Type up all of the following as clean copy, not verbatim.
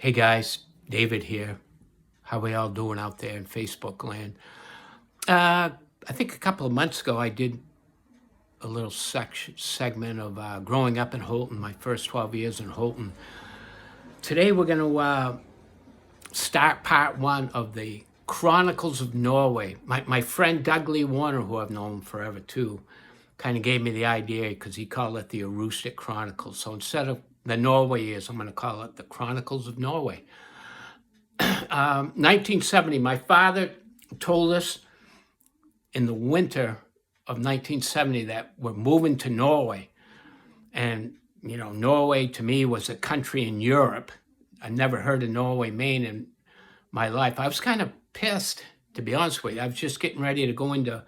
Hey guys, David here. How we all doing out there in Facebook land? I think a couple of months ago I did a little segment of growing up in Holton, my first 12 years in Holton. Today we're going to start part one of the Chronicles of Norway. My friend Doug Lee Warner, who I've known forever too, kind of gave me the idea because he called it the Aroostook Chronicles. So instead of the Norway years, I'm going to call it the Chronicles of Norway. 1970, my father told us in the winter of 1970 that we're moving to Norway. And, you know, Norway to me was a country in Europe. I never heard of Norway, Maine in my life. I was kind of pissed, to be honest with you. I was just getting ready to go into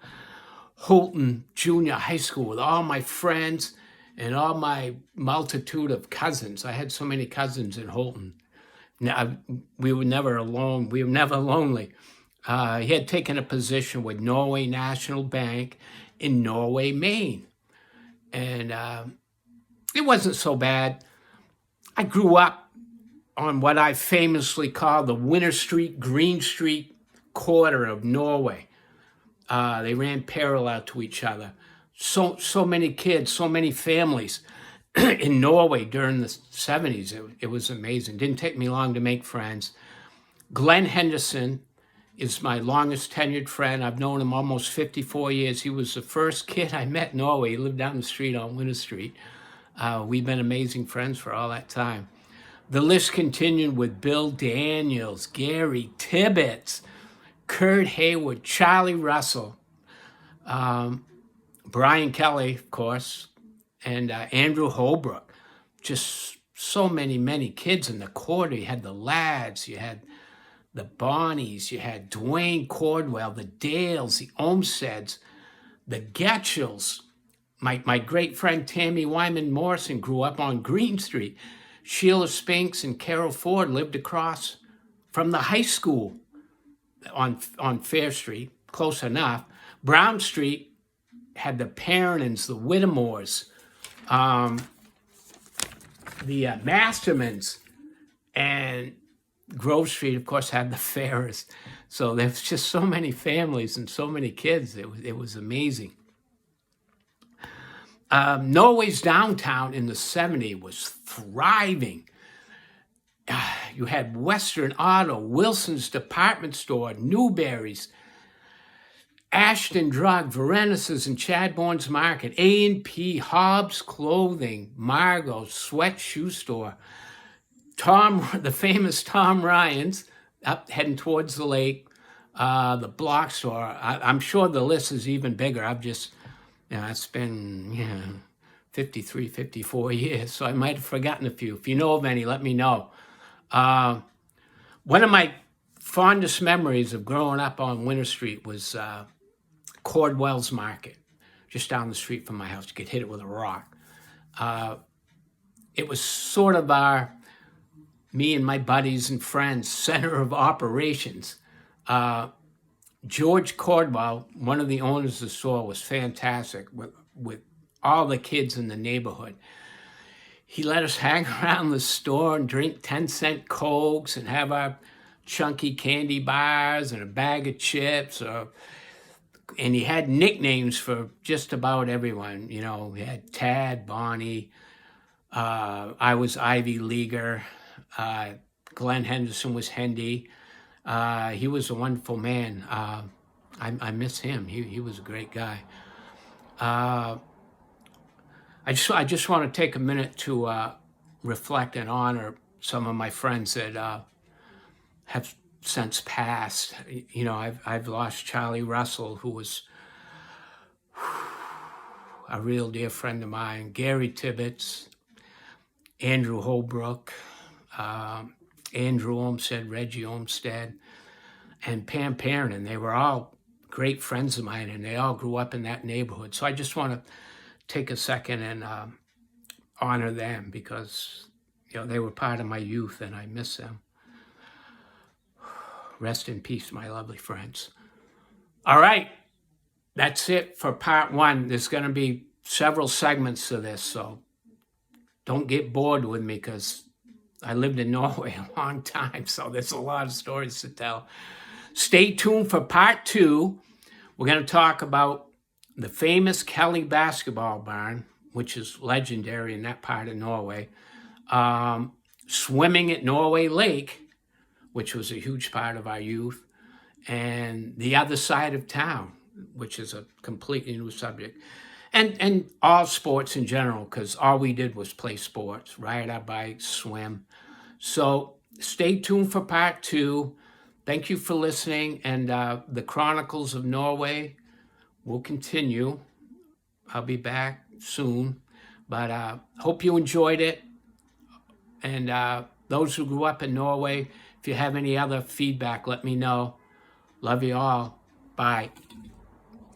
Holton Junior High School with all my friends and all my multitude of cousins. I had so many cousins in Holton. Now, we were never alone. We were never lonely. He had taken a position with Norway National Bank in Norway, Maine. And it wasn't so bad. I grew up on what I famously call the Winter Street, Green Street quarter of Norway. They ran parallel to each other. So many kids, so many families in Norway during the 70s. It was amazing. Didn't take me long to make friends. Glenn Henderson is my longest tenured friend. I've known him almost 54 years. He was the first kid I met in Norway. He lived down the street on Winter Street. We've been amazing friends for all that time. The list continued with Bill Daniels, Gary Tibbetts, Kurt Hayward, Charlie Russell, Brian Kelly, of course, and Andrew Holbrook. Just so many kids in the quarter. You had the Lads, you had the Bonnies, you had Dwayne Cordwell, the Dales, the Olmsteads, the Getchels. My great friend Tammy Wyman Morrison grew up on Green Street. Sheila Spinks and Carol Ford lived across from the high school on Fair Street, close enough. Brown Street had the Perrinans, the Whittemores, the Mastermans, and Grove Street, of course, had the Ferrers. So there was just so many families and so many kids. It was amazing. Norway's downtown in the 70s was thriving. You had Western Auto, Wilson's Department Store, Newberry's, Ashton Drug, Varenis's and Chadbourne's Market, A&P, Hobbs Clothing, Margot's Sweat Shoe Store, the famous Tom Ryan's, up heading towards the lake, the Block Store. I'm sure the list is even bigger. It's been 53, 54 years, so I might have forgotten a few. If you know of any, let me know. One of my fondest memories of growing up on Winter Street was Cordwell's Market, just down the street from my house. You could hit it with a rock. It was sort of me and my buddies and friends, center of operations. George Cordwell, one of the owners of the store, was fantastic with all the kids in the neighborhood. He let us hang around the store and drink 10-cent Cokes and have our chunky candy bars and a bag of chips. And he had nicknames for just about everyone. You know, we had Tad, Bonnie. I was Ivy Leaguer. Glenn Henderson was Hendy. He was a wonderful man. I miss him. He was a great guy. I just want to take a minute to reflect and honor some of my friends that have since passed. You know, I've lost Charlie Russell, who was a real dear friend of mine. Gary Tibbetts, Andrew Holbrook, Andrew Olmstead, Reggie Olmstead, and Pam Perrin. They were all great friends of mine, and they all grew up in that neighborhood. So I just want to take a second and honor them because, you know, they were part of my youth, and I miss them. Rest in peace, my lovely friends. All right, that's it for part one. There's going to be several segments to this, so don't get bored with me because I lived in Norway a long time, so there's a lot of stories to tell. Stay tuned for part 2. We're going to talk about the famous Kelly basketball barn, which is legendary in that part of Norway. Swimming at Norway Lake, which was a huge part of our youth, and the other side of town, which is a completely new subject. And all sports in general, because all we did was play sports, ride our bikes, swim. So stay tuned for part 2. Thank you for listening. And the Chronicles of Norway will continue. I'll be back soon. But hope you enjoyed it. And those who grew up in Norway, if you have any other feedback, let me know. Love you all. Bye.